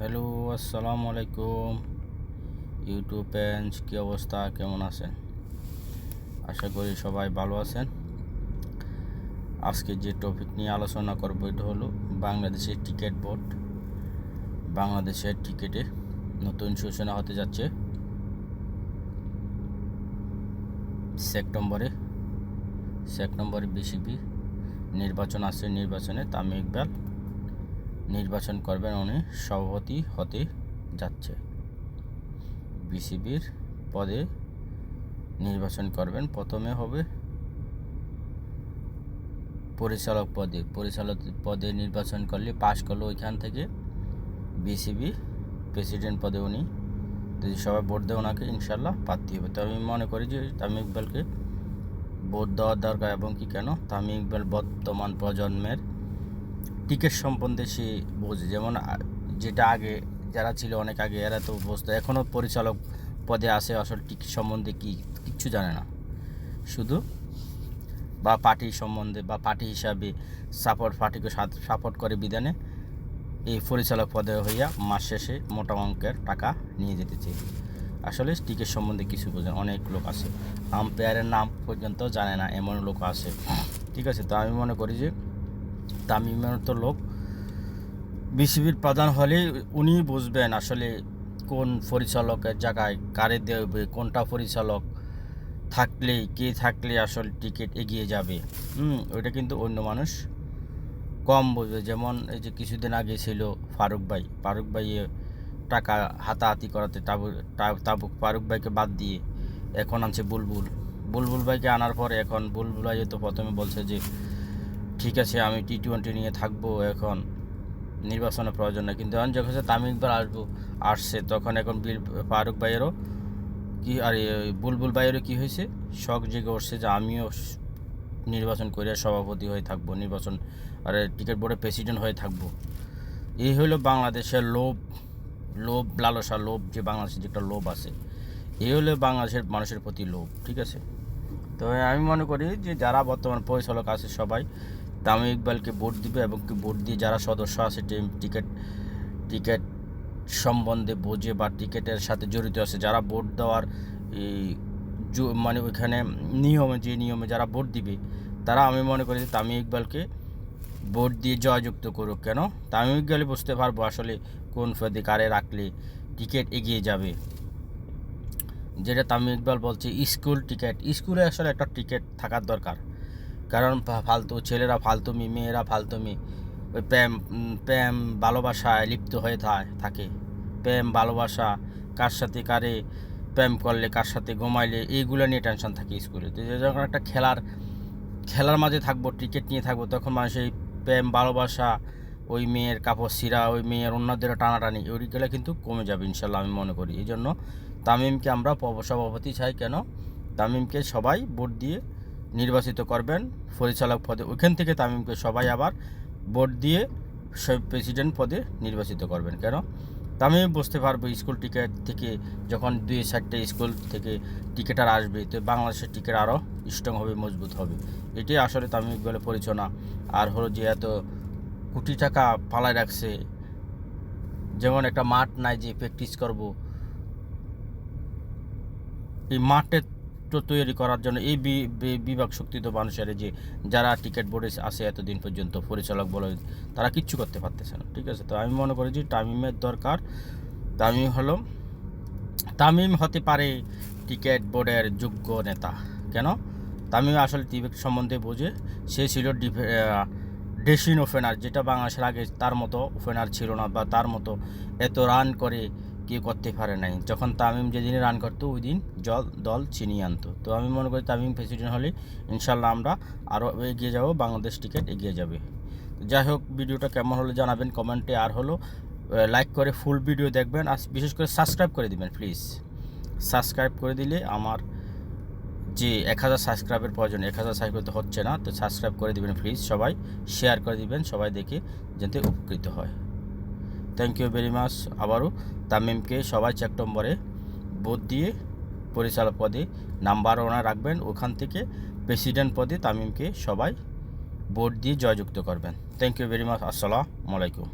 Hello, আসসালামু আলাইকুম YouTube friends, কী অবস্থা, কেমন আছেন? আশা করি সবাই ভালো আছেন। আজকে যে টপিক নিয়ে আলোচনা করব এটা হলো বাংলাদেশের টিকিট বোর্ড। বাংলাদেশের টিকিটে নতুন সূচনা হতে যাচ্ছে সেপ্টেম্বরে বিসিবি নির্বাচন আছে। নির্বাচনে তামিম ইকবাল নির্বাচন করবেন, উনি সভাপতি হতে যাচ্ছে। বিসিবির পদে নির্বাচন করবেন। প্রথমে হবে পরিচালক পদে নির্বাচন করলে পাশ করলে ওইখান থেকে বিসিবি প্রেসিডেন্ট পদে উনি যদি সবাই ভোট দেয় ওনাকে ইনশাল্লাহ প্রার্থী হবে। তো আমি মনে করি যে তামিম ইকবালকে ভোট দেওয়ার দরকার। এবং কি কেন, তামিম ইকবাল বর্তমান প্রজন্মের টিকিট সম্বন্ধে সে বোঝে। যেমন যেটা আগে যারা ছিল অনেক আগে, এরা তো বুঝতো, এখনও পরিচালক পদে আসে, আসলে টিকিট সম্বন্ধে কিচ্ছু জানে না। শুধু বা পার্টি সম্বন্ধে বা পার্টি হিসাবে পার্টিকে সাপোর্ট করে বিধানে এই পরিচালক পদে হইয়া মাস শেষে মোটা অঙ্কের টাকা নিয়ে যেতেছে। আসলে টিকিট সম্বন্ধে কিছু বোঝেন অনেক লোক আছে, আম্পায়ারের নাম পর্যন্ত জানে না, এমন লোক আছে। ঠিক আছে, তো আমি মনে করি যে তামিমের তো লোক বিসিবির প্রধান হলে উনি বুঝবেন আসলে কোন পরিচালকের জায়গায় কারে দেবে, কোনটা পরিচালক কে থাকলে আসলে টিকিট এগিয়ে যাবে। ওইটা কিন্তু অন্য মানুষ কম বুঝবে। যেমন এই যে কিছুদিন আগে ছিল ফারুক ভাই টাকা হাতাহাতি করাতে তাবুক ফারুক ভাইকে বাদ দিয়ে এখন আনছে বুলবুল ভাইকে আনার পরে এখন বুলবুল ভাই তো প্রথমে বলছে যে ঠিক আছে আমি টি-20 নিয়ে থাকবো, এখন নির্বাচনের প্রয়োজন নেই। কিন্তু এখন যখন তামিম ইকবাল আসছে তখন এখন ফারুক ভাইয়েরও কি আর বুলবুল ভাইয়েরও কী হয়েছে, শখ জেগে উঠছে যে আমিও নির্বাচন করে সভাপতি হয়ে থাকবো, নির্বাচন আর টিকিট বোর্ডের প্রেসিডেন্ট হয়ে থাকবো। এই হলো বাংলাদেশের লালসা, যে বাংলাদেশের যে একটা লোভ আছে, এই হলো বাংলাদেশের মানুষের প্রতি লোভ। ঠিক আছে, তো আমি মনে করি যে যারা বর্তমান পরিচালক আছে সবাই তামিম ইকবালকে ভোট দিবে এবং ভোট দিয়ে যারা সদস্য আছে টিকিট সম্বন্ধে বোঝে বা টিকিটের সাথে জড়িত আছে, যারা ভোট দেওয়ার মানে ওইখানে নিয়মে যারা ভোট দিবে, তারা আমি মনে করি যে তামিম ইকবালকে ভোট দিয়ে জয়যুক্ত করুক। কেন, তামিম ইকবালই বুঝতে পারবো আসলে কোন পদে কারে রাখলে টিকিট এগিয়ে যাবে। যেটা তামিম ইকবাল বলছে স্কুলে আসলে একটা টিকিট থাকার দরকার। কারণ ফালতু ছেলেরা ফালতুমি, মেয়েরা ফালতুমি, ওই প্রেম ভালোবাসায় লিপ্ত হয়ে থাকে। প্রেম ভালোবাসা, কার সাথে কারে প্রেম করলে, কার সাথে ঘুমাইলে, এইগুলো নিয়ে টেনশন থাকে স্কুলে। তো যখন একটা খেলার মাঝে থাকবো, টিকিট নিয়ে থাকবো, তখন মানুষ এই প্রেম ভালোবাসা, ওই মেয়ের কাপড় ছিঁড়া, ওই মেয়ের অন্যদের টানাটানি, ওইগুলো কিন্তু কমে যাবে ইনশাল্লাহ আমি মনে করি। এই জন্য তামিমকে আমরা সভাপতি চাই। কেন, তামিমকে সবাই ভোট দিয়ে নির্বাচিত করবেন পরিচালক পদে, ওইখান থেকে তামিমকে সবাই আবার ভোট দিয়ে প্রেসিডেন্ট পদে নির্বাচিত করবেন। কেন, তামিম বুঝতে পারবো স্কুল টিকিট থেকে যখন 2-4টে স্কুল থেকে টিকিটার আসবে, তো বাংলাদেশের টিকিট আরও স্ট্রং হবে, মজবুত হবে। এটাই আসলে তামিম ইকবালের পরিচালনা। আর হলো যে এত কোটি টাকা পালায় রাখছে, যেমন একটা মাঠ নাই যে প্র্যাকটিস করব, এই মাঠে তো তৈরি করার জন্য এই বিভাগ শক্তি তো মানুষের যে যারা টিকিট বোর্ডে আসে এতদিন পর্যন্ত পরিচালক বলে, তারা কিচ্ছু করতে পারতেছে না। ঠিক আছে, তো আমি মনে করি যে তামিমের দরকার। তামিম হতে পারে টিকিট বোর্ডের যোগ্য নেতা। কেন, তামিম আসলে টিকিট সম্বন্ধে বোঝে। সে ছিল ড্রেসিং ওপেনার, যেটা বাংলাদেশের আগে তার মতো ওপেনার ছিল না, বা তার মতো এত রান করে কেউ করতে পারে নাই। যখন তামিম যেদিনে রান করতো ওই দিন দল ছিনিয়ে আনতো। তো আমি মনে করি তামিম প্রেসিডেন্ট হলে ইনশাল্লাহ আমরা আরও এগিয়ে যাব, বাংলাদেশ টিকিট এগিয়ে যাবে। যাই হোক, ভিডিওটা কেমন হলো জানাবেন কমেন্টে। আর হলো লাইক করে ফুল ভিডিও দেখবেন, আর বিশেষ করে সাবস্ক্রাইব করে দিবেন প্লিজ। সাবস্ক্রাইব করে দিলে আমার যে 1000 সাবস্ক্রাইবের প্রয়োজন, 1000 সাবস্ক্রাইব তো হচ্ছে না, তো সাবস্ক্রাইব করে দিবেন প্লিজ। সবাই শেয়ার করে দিবেন, সবাই দেখে যাতে উপকৃত হয়। Thank you very much. আবারও তামিমকে সবাই সেপ্টেম্বরে ভোট দিয়ে পরিচালক পদে নাম্বার 1 রাখবেন, ওখান থেকে প্রেসিডেন্ট পদে তামিমকে সবাই ভোট দিয়ে জয়যুক্ত করবেন। Thank you very much. আসসালামু আলাইকুম।